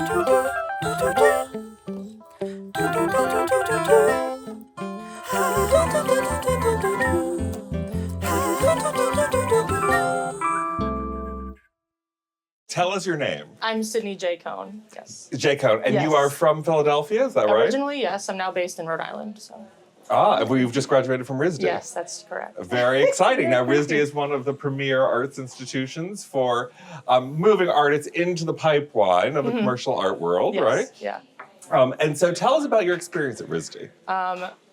Tell us your name. I'm Sydney J. Cohn, yes. J. Cohn, and Yes. you are from Philadelphia, is that right? Originally, yes. I'm now based in Rhode Island, so. Well, you've just graduated from RISD. Yes, that's correct. Very exciting. Now, RISD is one of the premier arts institutions for moving artists into the pipeline of the commercial art world, Yes, right? yeah. And so tell us about your experience at RISD.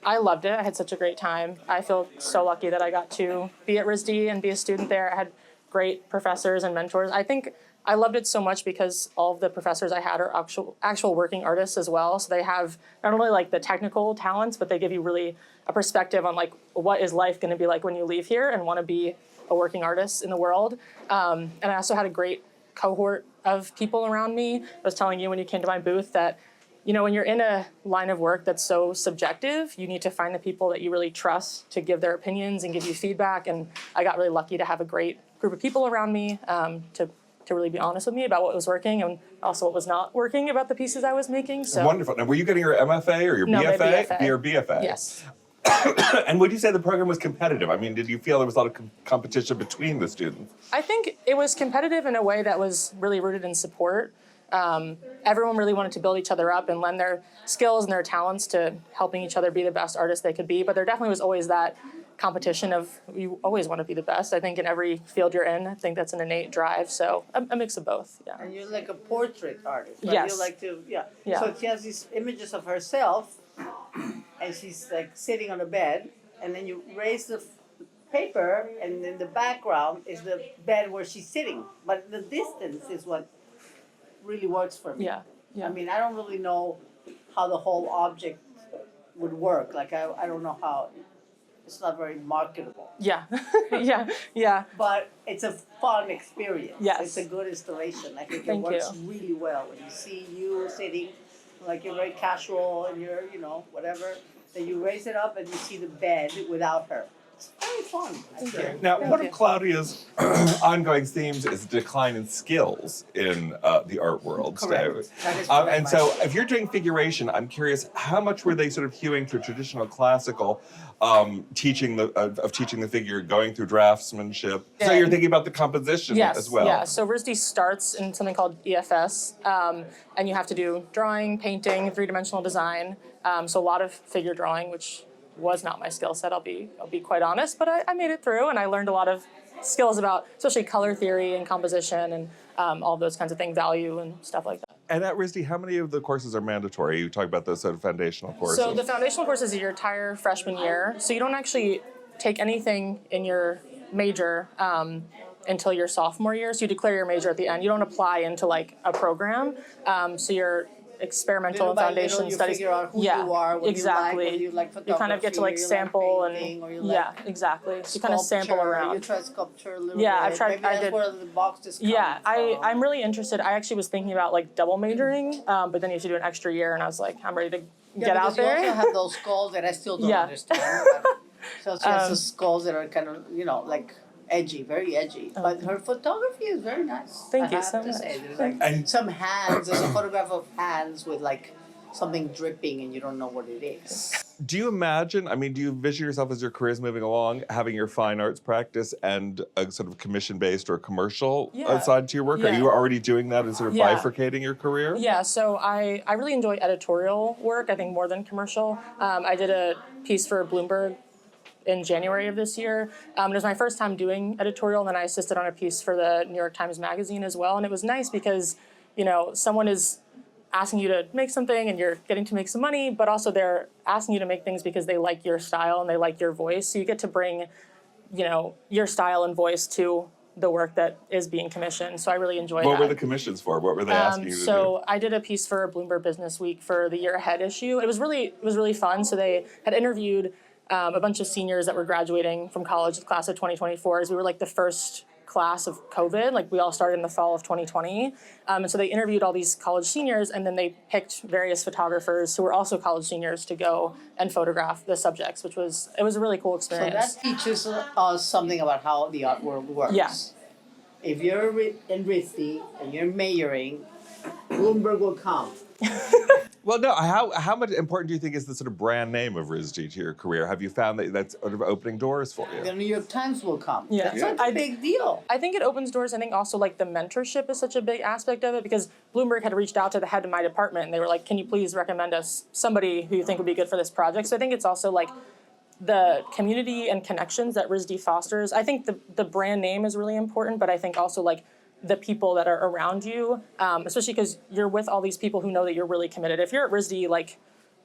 I loved it. I had such a great time. I feel so lucky that I got to be at RISD and be a student there. I had great professors and mentors. I think I loved it so much because all of the professors I had are actual working artists as well. So they have not only like the technical talents, but they give you really a perspective on like what is life going to be like when you leave here and want to be a working artist in the world. And I also had a great cohort of people around me. I was telling you when you came to my booth that, you know, when you're in a line of work that's so subjective, you need to find the people that you really trust to give their opinions and give you feedback. And I got really lucky to have a great group of people around me to really be honest with me about what was working and also what was not working about the pieces I was making. So Wonderful. Now, were you getting your MFA or your No, my BFA? BFA. Your BFA. Yes. And would you say the program was competitive? I mean, did you feel there was a lot of competition between the students? I think it was competitive in a way that was really rooted in support. Everyone really wanted to build each other up and lend their skills and their talents to helping each other be the best artists they could be. But there definitely was always that competition of you always want to be the best. I think in every field you're in, I think that's an innate drive. So a mix of both, yeah. And you're like a portrait artist, right? Yes. You like to, yeah. Yeah. So she has these images of herself, and she's like sitting on a bed, and then you raise the paper, and in the background is the bed where she's sitting. But the distance is what really works for me. Yeah, yeah. I mean, I don't really know how the whole object would work. Like, I don't know how. It's not very marketable. Yeah, yeah. But it's a fun experience. Yes. It's a good installation. I think Thank it works you. really well when you see you sitting, like you're very casual and you're, you know, whatever. Then you raise it up and you see the bed without her. It's very fun. I think. Now, one you. of Claudia's ongoing themes is decline in skills in the art world. Correct. So, That is correct, and so, Michael. if you're doing figuration, I'm curious, how much were they sort of hewing to traditional classical teaching the figure, going through draftsmanship? So Yeah. you're thinking about the composition Yes, as well. yeah. So RISD starts in something called EFS, and you have to do drawing, painting, three-dimensional design. So a lot of figure drawing, which was not my skill set. I'll be quite honest, but I made it through, and I learned a lot of skills about especially color theory and composition and all those kinds of things, value and stuff like that. And at RISD, how many of the courses are mandatory? You talk about those sort of foundational courses. So the foundational course is your entire freshman year. So you don't actually take anything in your major until your sophomore year. So you declare your major at the end. You don't apply into like a program. So your experimental Little and by foundation little, you studies. figure out who yeah, you are, what exactly. you like You kind of get to like photography, or you sample like painting, or you and like yeah, exactly. So you kind of sample sculpture, around. You try sculpture a little Yeah, bit. I've tried- Maybe I that's did- where the box is coming Yeah, from. I'm really interested. I actually was thinking about like double majoring, but then you have to do an extra year, and I was like, I'm ready to get out there. You also have those skulls that I still don't Yeah. understand. So she has the skulls that are kind of, you know, like edgy, very edgy. But her photography is very nice. Thank you I have so to much. say. There's like And- some hands. There's a photograph of hands with like something dripping, and you don't know what it is. Do you imagine, I mean, do you vision yourself as your career is moving along, having your fine arts practice and a sort of commission-based or commercial Yeah. side to your work? Are Yeah. you already doing that and sort of Yeah. bifurcating your career? Yeah, so I really enjoy editorial work, I think more than commercial. I did a piece for Bloomberg in January of this year. It was my first time doing editorial, and then I assisted on a piece for the New York Times Magazine as well. And it was nice because, you know, someone is asking you to make something and you're getting to make some money, but also they're asking you to make things because they like your style and they like your voice. So you get to bring, you know, your style and voice to the work that is being commissioned. So I really enjoy that. What were the commissions for? What were they asking you to do? So I did a piece for Bloomberg Business Week for the Year Ahead issue. It was really fun. So they had interviewed a bunch of seniors that were graduating from college, the class of 2024, as we were like the first class of COVID. Like we all started in the fall of 2020. And so they interviewed all these college seniors, and then they picked various photographers who were also college seniors to go and photograph the subjects, it was a really cool So experience. that teaches us something about how the art world works. Yeah. If you're in RISD and you're majoring, Bloomberg will come. Well, no. How much important do you think is the sort of brand name of RISD to your career? Have you found that that's sort of opening doors for you? The New York Times will come. Yeah. That's such a big deal. I think it opens doors. I think also like the mentorship is such a big aspect of it because Bloomberg had reached out to the head of my department and they were like, can you please recommend us somebody who you think would be good for this project? So I think it's also like the community and connections that RISD fosters. I think the brand name is really important, but I think also like the people that are around you, especially because you're with all these people who know that you're really committed. If you're at RISD, like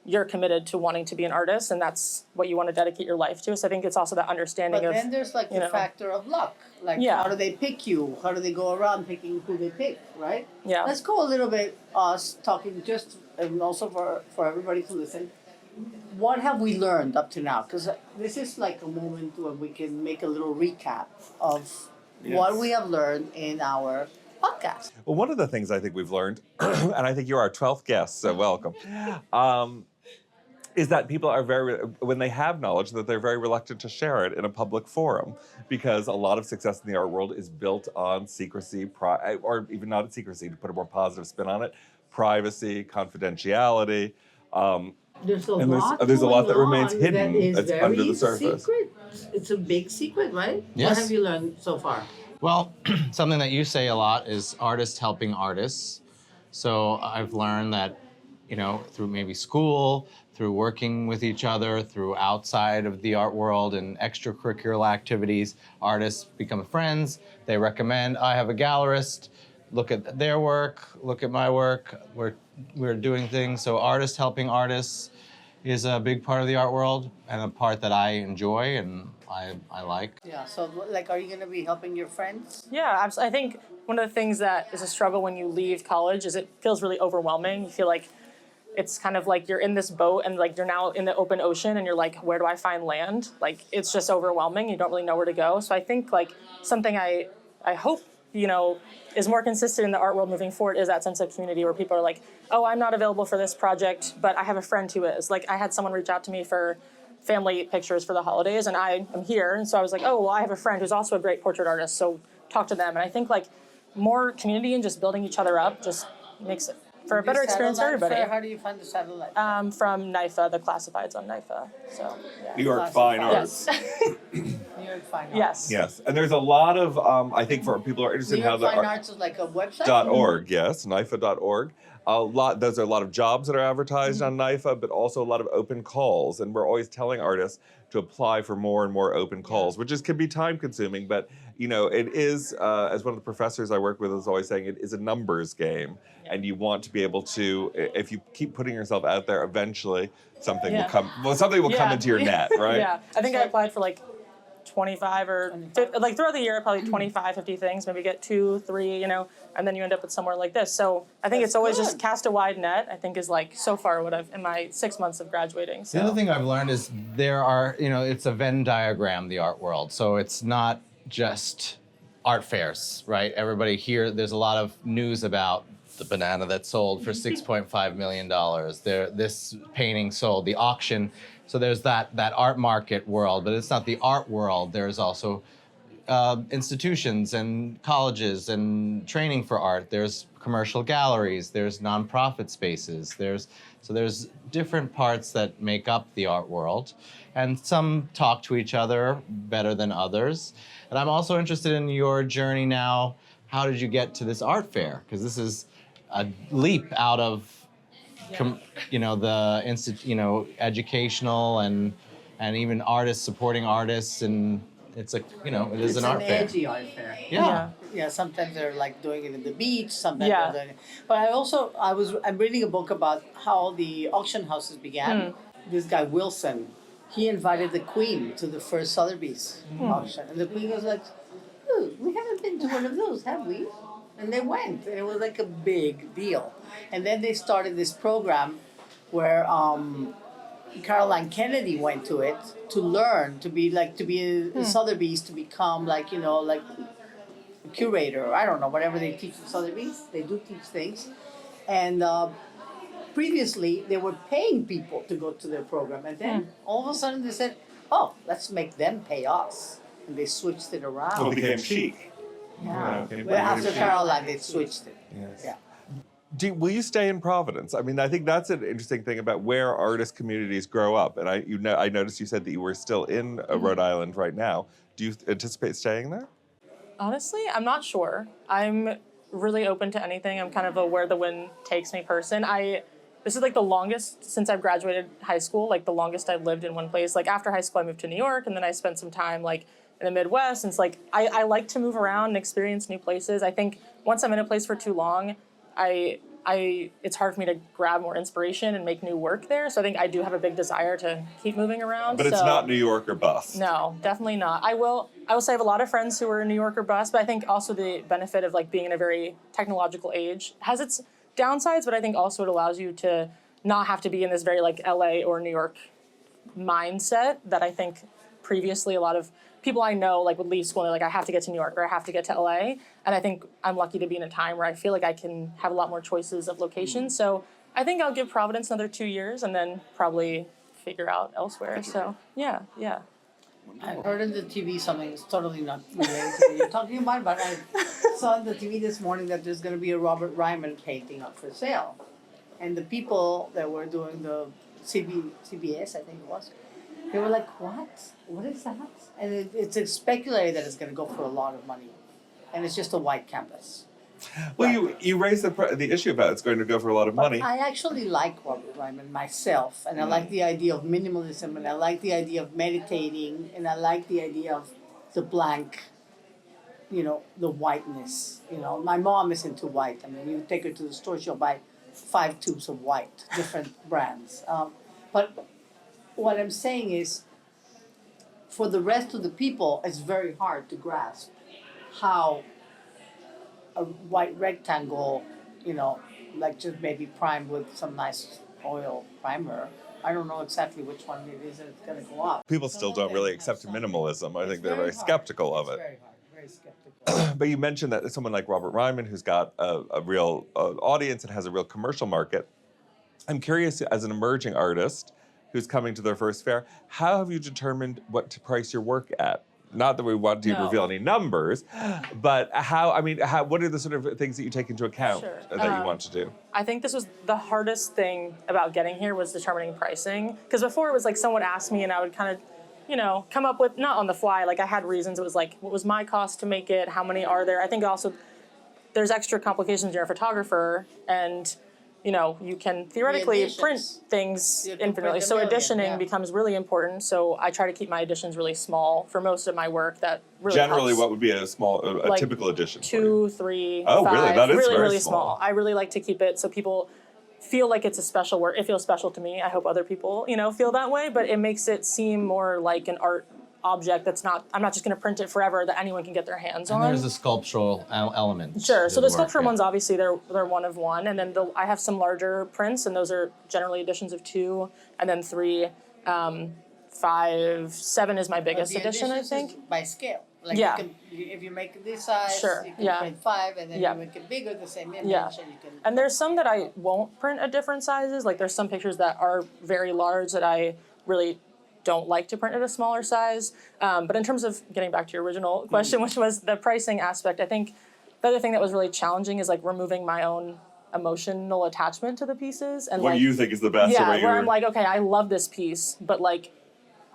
you're committed to wanting to be an artist and that's what you want to dedicate your life to. So I think it's also that understanding But of, then there's like the factor of luck. Like Yeah. how do they pick you? How do they go around picking who they pick, right? Yeah. Let's go a little bit us talking just and also for everybody to listen. What have we learned up to now? Because this is like a moment when we can make a little recap of what we have learned in our podcast. Well, one of the things I think we've learned, and I think you're our 12th guest, so welcome, is that people are when they have knowledge, that they're very reluctant to share it in a public forum because a lot of success in the art world is built on secrecy, or even not secrecy, to put a more positive spin on it, privacy, confidentiality. There's a And lot there's a lot that going remains on hidden. that is It's very under the surface. Secret. It's a big secret, right? Yes. What have you learned so far? Well, something that you say a lot is artists helping artists. So I've learned that, through maybe school, through working with each other, through outside of the art world and extracurricular activities, artists become friends. They recommend, I have a gallerist, look at their work, look at my work. We're doing things. So artists helping artists is a big part of the art world and a part that I enjoy and I like. Yeah. So, like, are you going to be helping your friends? Yeah, I think one of the things that is a struggle when you leave college is it feels really overwhelming. You feel like it's kind of like you're in this boat and like you're now in the open ocean and you're like, where do I find land? Like it's just overwhelming. You don't really know where to go. So I think like something I hope, is more consistent in the art world moving forward is that sense of community where people are like, oh, I'm not available for this project, but I have a friend who is. Like I had someone reach out to me for family pictures for the holidays and I am here. And so I was like, oh, well, I have a friend who's also a great portrait artist. So talk to them. And I think like more community and just building each other up just makes it for a better experience for everybody. How do you find the satellite? From NIFA, the classifieds on NIFA. So yeah. New York Fine Arts. Yes. New York Fine Arts. Yes. Yes, and there's a lot of, I think for people who are interested New in how York the Fine Arts is like a website? .org, yes, NIFA.org. Those are a lot of jobs that are advertised on NIFA, but also a lot of open calls. And we're always telling artists to apply for more and more open calls, which can be time consuming, but it is, as one of the professors I work with is always saying, it is a numbers game. And you want to be able to, if you keep putting yourself out there, eventually something will come. Well, something will come into your net, right? Yeah, I think I applied for like 25 or 50, like throughout the year, probably 25, 50 things, maybe get 2, 3, and then you end up with somewhere like this. So I think it's always just cast a wide net, I think is like so far what I've, in my 6 months of graduating. So. The other thing I've learned is there are, it's a Venn diagram, the art world. So it's not just art fairs, right? Everybody here, there's a lot of news about the banana that sold for $6.5 million. This painting sold, the auction. So there's that art market world, but it's not the art world. There's also institutions and colleges and training for art. There's commercial galleries. There's nonprofit spaces. There's different parts that make up the art world, and some talk to each other better than others. And I'm also interested in your journey now. How did you get to this art fair? Because this is a leap out of the educational and even artists supporting artists, and it's it is an art fair. It's an edgy art fair. Yeah. Yeah, sometimes they're like doing it in the beach, sometimes Yeah. they're doing it. But I'm reading a book about how the auction houses began. This guy Wilson, he invited the Queen to the first Sotheby's auction. And the Queen was like, "Ooh, we haven't been to one of those, have we?" And they went, and it was like a big deal. And then they started this program where Caroline Kennedy went to it to learn to be a Sotheby's, to become like a curator, or I don't know, whatever they teach at Sotheby's. They do teach things. And previously they were paying people to go to their program, and then all of a sudden they said, "Oh, let's make them pay us," and they switched it around. Well, it became chic. Yeah. okay, But after Caroline, they switched it. Yes. Yeah. Will you stay in Providence? I mean, I think that's an interesting thing about where artist communities grow up. And I noticed you said that you were still in Rhode Island right now. Do you anticipate staying there? Honestly, I'm not sure. I'm really open to anything. I'm kind of a where the wind takes me person. This is like the longest since I've graduated high school, like the longest I've lived in one place. Like after high school, I moved to New York, and then I spent some time like in the Midwest. And it's like I like to move around and experience new places. I think once I'm in a place for too long, it's hard for me to grab more inspiration and make new work there. So I think I do have a big desire to keep moving around. But it's not New York or bust. No, definitely not. I will say I have a lot of friends who are New York or bust, but I think also the benefit of like being in a very technological age has its downsides, but I think also it allows you to not have to be in this very like LA or New York mindset that I think previously a lot of people I know like would leave school and they're like, I have to get to New York or I have to get to LA. And I think I'm lucky to be in a time where I feel like I can have a lot more choices of locations. So I think I'll give Providence another 2 years and then probably figure out elsewhere. So yeah. I heard on the TV something that's totally not related to what you're talking about, but I saw on the TV this morning that there's going to be a Robert Ryman painting up for sale. And the people that were doing the CBS, I think it was, they were like, what? What is that? And it's speculated that it's going to go for a lot of money. And it's just a white canvas. Well, you raised the issue about it's going to go for a lot of money. But I actually like Robert Ryman myself, and I like the idea of minimalism, and I like the idea of meditating, and I like the idea of the blank, the whiteness. My mom is into white. I mean, you take her to the store, she'll buy 5 tubes of white, different brands. But what I'm saying is, for the rest of the people, it's very hard to grasp how a white rectangle, like just maybe primed with some nice oil primer. I don't know exactly which one it is that's going to go up. People still don't really accept minimalism. I think they're very skeptical of it. It's very hard, very skeptical. But you mentioned that someone like Robert Ryman, who's got a real audience and has a real commercial market. I'm curious, as an emerging artist who's coming to their first fair, how have you determined what to price your work at? Not that we want you to reveal any numbers, but what are the sort of things that you take into account that you want to do? I think this was the hardest thing about getting here was determining pricing. Because before it was like someone asked me and I would kind of, come up with, not on the fly, like I had reasons. It was like, what was my cost to make it? How many are there? I think also there's extra complications. You're a photographer and you can theoretically print things infinitely. So editioning becomes really important. So I try to keep my editions really small for most of my work. That really Generally, helps. what would be a typical edition? 2, 3, Oh, 5. really? That is really, very really small. small. I really like to keep it so people feel like it's a special work. It feels special to me. I hope other people, feel that way. But it makes it seem more like an art object that's not, I'm not just going to print it forever that anyone can get their hands on. And there's a sculptural element. Sure. So the sculptural work, ones, obviously, they're one of one, and then I have some larger prints, and those are generally editions of 2, and then 3, 5, 7 is my biggest edition, I think. Is by scale. Like if you make it this size, you can print 5, and then you make it bigger, the same image, and you can. And there's some that I won't print at different sizes. Like there's some pictures that are very large that I really don't like to print at a smaller size. But in terms of getting back to your original question, which was the pricing aspect, I think the other thing that was really challenging is like removing my own emotional attachment to the pieces. And what like, you think is the best? where I'm like, okay, I love this piece, but like,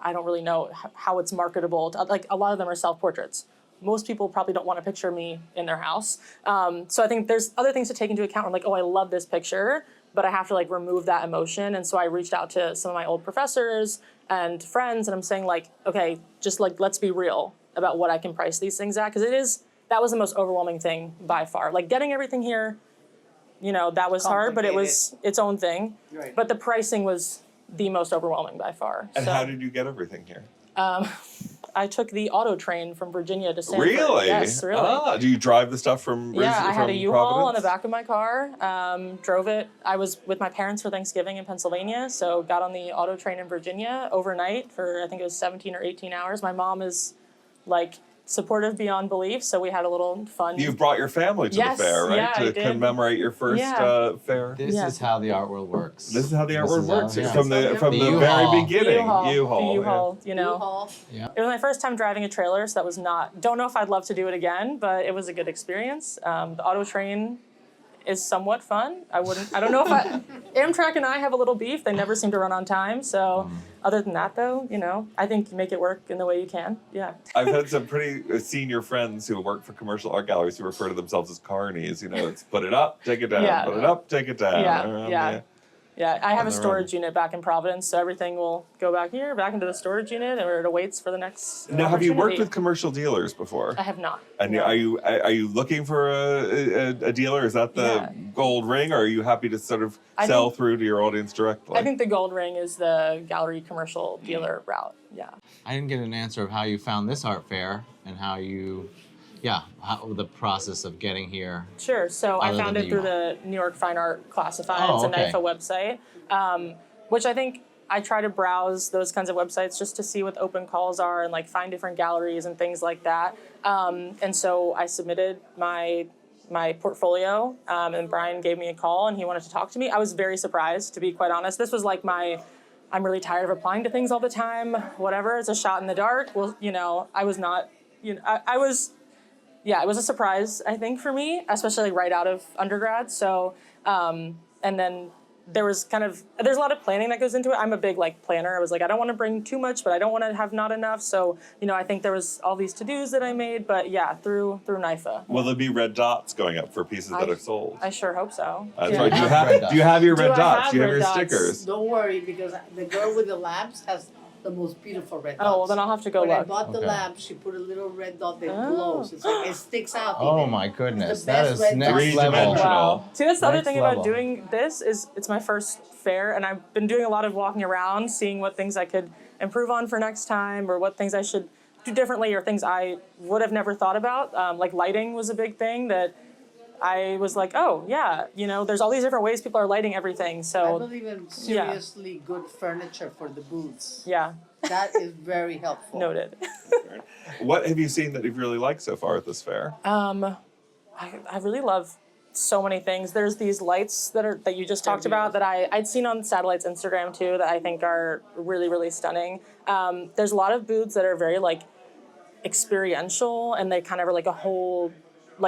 I don't really know how it's marketable. Like a lot of them are self-portraits. Most people probably don't want to picture me in their house. So I think there's other things to take into account. I'm like, oh, I love this picture, but I have to like remove that emotion. And so I reached out to some of my old professors and friends, and I'm saying like, okay, just like, let's be real about what I can price these things at. Because that was the most overwhelming thing by far. Like getting everything here, that was hard, but it was its own thing. Right. But the pricing was the most overwhelming by far. And so, how did you get everything here? I took the auto train from Virginia to Stanford. Really? Yes, really. Ah, do you drive the stuff from I had a U-Haul Providence? on the back of my car, drove it. I was with my parents for Thanksgiving in Pennsylvania, so got on the auto train in Virginia overnight for, I think it was 17 or 18 hours. My mom is like supportive beyond belief, so we had a little fun. You've brought your family to the fair, right? I To did. commemorate your first fair. This is how the art world works. This is how the art world works. Yeah. From the U-Haul. very beginning. U-Haul, yeah. U-Haul, U-Haul. Yeah. It was my first time driving a trailer, so that was don't know if I'd love to do it again, but it was a good experience. The auto train is somewhat fun. I don't know if Amtrak and I have a little beef. They never seem to run on time. So other than that though, I think you make it work in the way you can. Yeah. I've had some pretty senior friends who work for commercial art galleries who refer to themselves as carnies. It's put it up, take it down, Yeah. put it up, take it down. Yeah. Yeah, I have a the storage unit back in Providence, so everything will go back here, back into the storage unit, and it awaits for the next. Now, have you worked opportunity. with commercial dealers before? I have not. And no. are you looking for a dealer? Is that the gold ring, or are you happy to sort of sell through to your audience directly? I think the gold ring is the gallery commercial dealer route. Yeah. I didn't get an answer of how you found this art fair and how the process of getting here. Sure. So I Other found than it the through UI. the New York Fine Art Classifieds, Oh, and okay. NIFA website, which I think I try to browse those kinds of websites just to see what the open calls are and like find different galleries and things like that. And so I submitted my portfolio, and Brian gave me a call and he wanted to talk to me. I was very surprised, to be quite honest. This was like I'm really tired of applying to things all the time. Whatever, it's a shot in the dark. Well, I was not, I was. Yeah, it was a surprise, I think, for me, especially like right out of undergrad. So, and then there's a lot of planning that goes into it. I'm a big planner. I was like, I don't want to bring too much, but I don't want to have not enough. So, I think there was all these to-dos that I made, but yeah, through NIFA. Will there be red dots going up for pieces that are sold? I sure hope so. That's Yeah. right. Do you have your Do red I dots? have Do you have red your dots? stickers? Don't worry, because the girl with the lamps has the most beautiful red dots. Oh, well, then I'll have to go When I look. bought the Okay. lamp, she put a little red dot that Oh. glows. It's like it sticks out. Oh even. my goodness, The that best is red next dot. level. Three-dimensional. Wow. See, that's the other Next thing level. about doing this is it's my first fair, and I've been doing a lot of walking around, seeing what things I could improve on for next time, or what things I should do differently, or things I would have never thought about. Like lighting was a big thing that I was like, oh yeah, there's all these different ways people are lighting everything. I So believe in seriously good furniture for the booths. yeah, That is very helpful. noted. What have you seen that you've really liked so far at this fair? I really love so many things. There's these lights that you just talked about that I'd seen on Satellite's Instagram too that I think are really, really stunning. There's a lot of booths that are very experiential, and they kind of are like a whole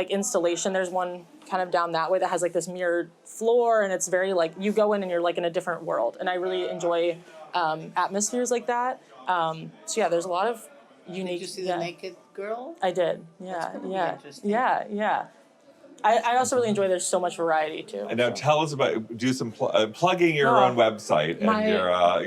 installation. There's one kind of down that way that has this mirrored floor, and it's very you go in and you're in a different world. And I really enjoy atmospheres like that. So yeah, there's a lot of unique. Did you see the naked girl? I did. Yeah, That's gonna be yeah, interesting. yeah. I also really enjoy there's so much variety too. And now so. tell us about doing plugging your own website and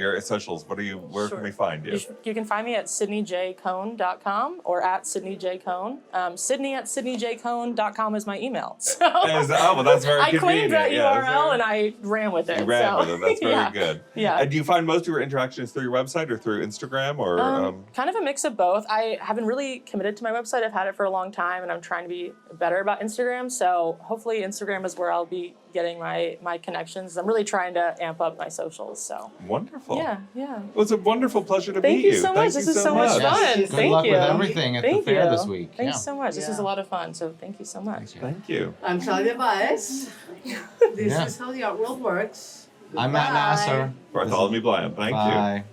your socials. Where can we find you? You can find me at sydneyjcohn.com or at sydneyjcohn. Sydney at sydneyjcohn.com is my email. So well, that's very I convenient. claimed that Yeah, URL and I ran with it. you ran so. with it. That's very yeah. good. Yeah. And do you find most of your interactions through your website or through Instagram or? Kind of a mix of both. I haven't really committed to my website. I've had it for a long time, and I'm trying to be better about Instagram. So hopefully Instagram is where I'll be getting my connections. I'm really trying to amp up my socials. So Wonderful. yeah. Well, it's a wonderful pleasure to Thank meet you so much. Thank This you is so much fun. Yes. Good Thank luck you. with everything at Thank the fair you. this week. Thanks so much. This Yeah. was a lot of fun. So thank you so much. Thank you. I'm Claudia Baez. This Yeah. is how the art world works. I'm Matt Goodbye. Nasser. Bartholomew Bland. Thank you. Bye.